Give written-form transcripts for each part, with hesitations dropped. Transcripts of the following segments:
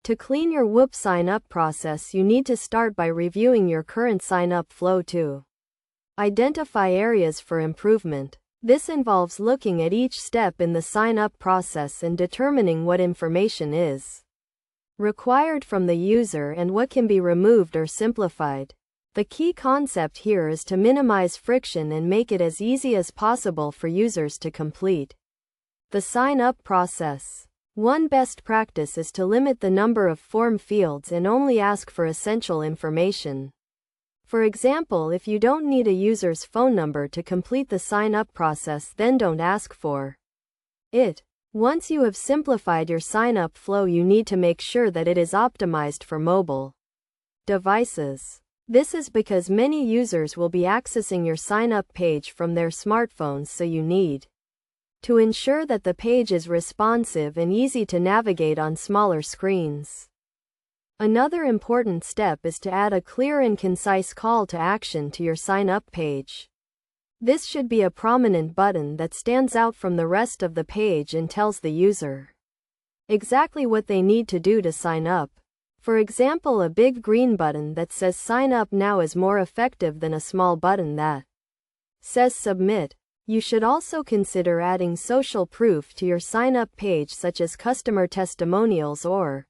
To clean your Whoop sign-up process, you need to start by reviewing your current sign-up flow to identify areas for improvement. This involves looking at each step in the sign-up process and determining what information is required from the user and what can be removed or simplified. The key concept here is to minimize friction and make it as easy as possible for users to complete the sign-up process. One best practice is to limit the number of form fields and only ask for essential information. For example, if you don't need a user's phone number to complete the sign-up process, then don't ask for it. Once you have simplified your sign-up flow, you need to make sure that it is optimized for mobile devices. This is because many users will be accessing your sign-up page from their smartphones, so you need to ensure that the page is responsive and easy to navigate on smaller screens. Another important step is to add a clear and concise call to action to your sign-up page. This should be a prominent button that stands out from the rest of the page and tells the user exactly what they need to do to sign up. For example, a big green button that says "Sign up now" is more effective than a small button that says "Submit." You should also consider adding social proof to your sign-up page, such as customer testimonials or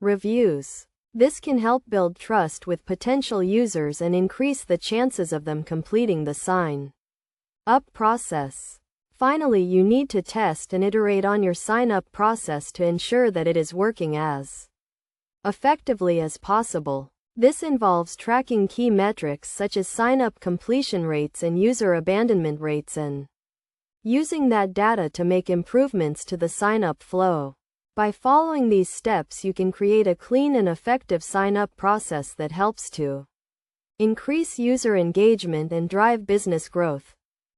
reviews. This can help build trust with potential users and increase the chances of them completing the sign-up process. Finally, you need to test and iterate on your sign-up process to ensure that it is working as effectively as possible. This involves tracking key metrics such as sign-up completion rates and user abandonment rates and using that data to make improvements to the sign-up flow. By following these steps, you can create a clean and effective sign-up process that helps to increase user engagement and drive business growth.